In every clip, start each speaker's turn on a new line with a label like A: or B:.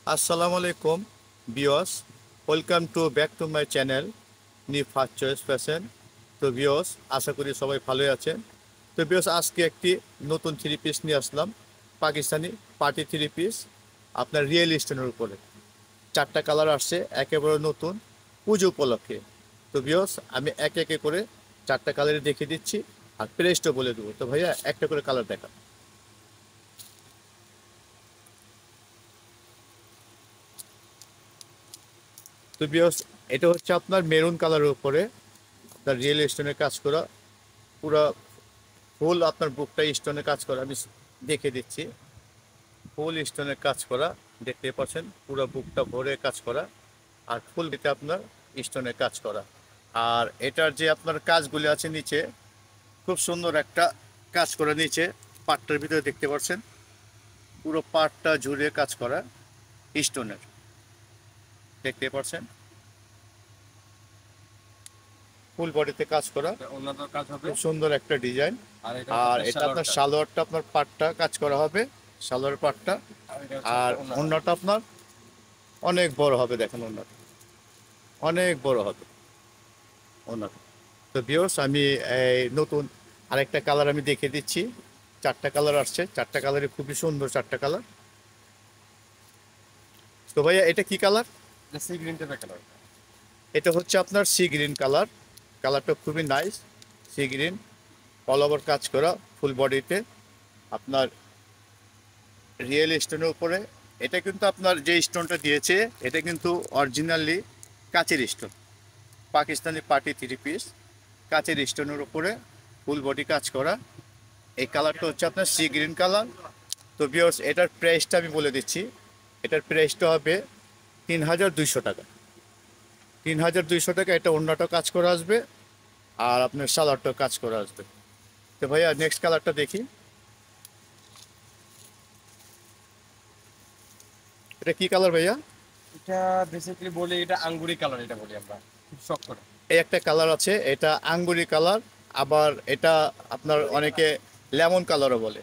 A: আসসালামু আলাইকুম viewers, welcome to back to my channel নি ফার্স্ট চয়েস ফ্যাশন। তো ভিউয়ার্স, আশা করি সবাই ভালোই আছেন। তো ভিউয়ার্স, আজকে একটি নতুন থ্রি পিস নিয়ে আসলাম, পাকিস্তানি পার্টি থ্রি পিস, আপনার রিয়েল স্টোনের উপরে। চারটা কালার আসছে, একেবারে নতুন, পুজো উপলক্ষে। তো ভিউয়ার্স, আমি একে একে করে চারটা কালারে দেখিয়ে দিচ্ছি আর প্রাইসটা বলে দেবো। তো ভাইয়া, একটা করে কালার দেখা। তো ভিউয়ার্স, এটা হচ্ছে আপনার মেরুন কালারের উপরে আপনার রিয়েল স্টোনের কাজ করা, পুরো ফুল আপনার বুকটা স্টোনের কাজ করা। আমি দেখে দিচ্ছি, ফুল স্টোনের কাজ করা, দেখতে পাচ্ছেন পুরো বুকটা ভরে কাজ করা, আর ফুল দিতে আপনার স্টোনের কাজ করা। আর এটার যে আপনার কাজগুলি আছে নিচে, খুব সুন্দর একটা কাজ করা নিচে পাটটার ভিতরে দেখতে পাচ্ছেন, পুরো পাটটা জুড়ে কাজ করা স্টোনের, দেখতে পাচ্ছেন ফুল বডিতে কাজ করা,
B: অন্যটার কাজ হবে।
A: খুব সুন্দর একটা ডিজাইন।
B: আর এটা
A: আর
B: হচ্ছে
A: এটা আপনার
B: সালোয়ারটা।
A: সালোয়ারটা আপনার পাটটা কাজ করা হবে, সালোয়ার পাটটা।
B: আর এটা হচ্ছে
A: আর
B: আপনার অন্যটা।
A: অন্যটা আপনার অনেক বড় হবে, দেখেন অন্যটা অনেক বড় হবে অন্যটা। তো ভিউয়ার্স, আমি এই নতুন আরেকটা কালার আমি দেখিয়ে দিচ্ছি। চারটা কালার আসছে, চারটা কালারে খুবই সুন্দর চারটা কালার। তো ভাইয়া, এটা কি কালার?
B: এটা সি গ্রিন টাইপের কালার।
A: এটা হচ্ছে আপনার সি গ্রিন কালার। কালারটা খুবই nice, sea green, all over কাজ করা ফুল বডিতে আপনার রিয়েল স্টোনের উপরে। এটা কিন্তু আপনার যে স্টোনটা দিয়েছে, এটা কিন্তু অরিজিনালি কাচের stone, Pakistani party three piece, কাচের স্টোনের উপরে ফুল বডি কাজ করা। এই কালারটা হচ্ছে আপনার সি গ্রিন কালার। তো ভিউয়ার্স, এটার প্রাইসটা আমি বলে দিচ্ছি। এটার প্রাইসটা হবে ৩,২০০ টাকা। ৩,২০০ টাকা। এটা অন্যটা কাজ করা আসবে, আর আপনার সালোয়ারটাও কাজ করা আসবে। তো ভাইয়া, নেক্সট কালারটা দেখি। এটা কি কালার ভাইয়া?
B: এটা বেসিক্যালি বলি এটা আঙ্গুরি কালার, এটা বলি আমরা খুব শখ করে।
A: এই একটা কালার আছে, এটা আঙ্গুরি কালার। আবার এটা আপনার অনেকে লেমন কালারও বলে।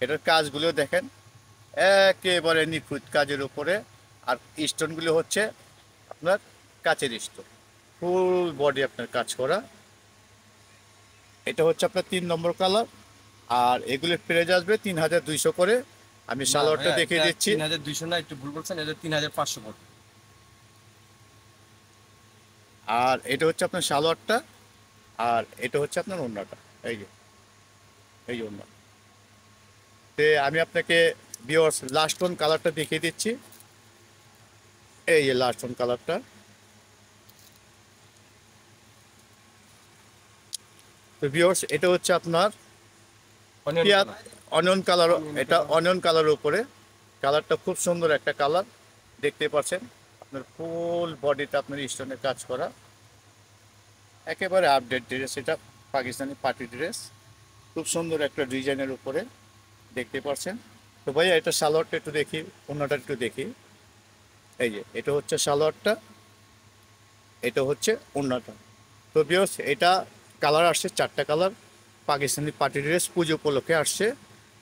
A: এটার কাজগুলো দেখেন, একেবারে নিখুঁত কাজের উপরে। আর স্টোনগুলো হচ্ছে আপনার কাচের স্টোন, ফুল বডি আপনার কাজ করা। এটা হচ্ছে আপনার 3 নম্বর কালার। আর এগুলোর প্রাইস আসবে ৩,২০০ করে। আমি
B: না
A: সালোয়ারটা
B: ভাইয়া,
A: দেখিয়ে
B: এটা
A: দিচ্ছি।
B: 3200 না, একটু ভুল বলছেন, এটা 3500 পড়বে।
A: আর এটা হচ্ছে আপনার সালোয়ারটা, আর এটা হচ্ছে আপনার ওড়নাটা। এই যে, এই যে ওড়না। তে আমি আপনাকে ভিউয়ার্স লাস্ট ওয়ান কালারটা দেখিয়ে দিচ্ছি। এই যে লাস্ট ওয়ান কালারটা। তো ভিউয়ার্স, এটা হচ্ছে আপনার
B: অনিয়ন
A: পিয়া
B: কালার।
A: Onion colour.
B: অনিয়ন
A: এটা
B: কালার।
A: অনিয়ন কালারের উপরে। কালারটা খুব সুন্দর একটা কালার, দেখতে পাচ্ছেন আপনার ফুল বডিতে আপনার স্টোনের কাজ করা, একেবারে আপডেট ড্রেস। এটা পাকিস্তানি পার্টি ড্রেস, খুব সুন্দর একটা ডিজাইনের উপরে, দেখতে পাচ্ছেন। তো ভাইয়া, এটা সালোয়ারটা একটু দেখি, অন্যটা একটু দেখি। এই যে, এটা হচ্ছে সালোয়ারটা, এটা হচ্ছে ওড়নাটা। তো ভিউয়ার্স, এটা কালার আসছে চারটা কালার, পাকিস্তানি পার্টি ড্রেস পুজো উপলক্ষে আসছে।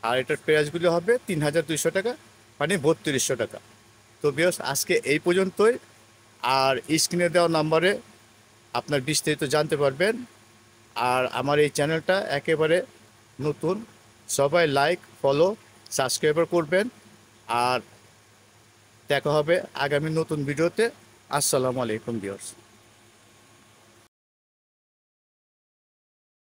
A: আর এটার প্রাইসগুলো হবে ৩,২০০ টাকা, মানে ৩২০০ টাকা। তো ভিউয়ার্স, আজকে এই পর্যন্তই। আর স্ক্রিনে দেওয়া নাম্বারে আপনার বিস্তারিত জানতে পারবেন। আর আমার এই চ্যানেলটা একেবারে নতুন, সবাই লাইক, ফলো, সাবস্ক্রাইবার করবেন। আর দেখা হবে আগামী নতুন ভিডিওতে। আসসালামু আলাইকুম ভিউয়ার্স।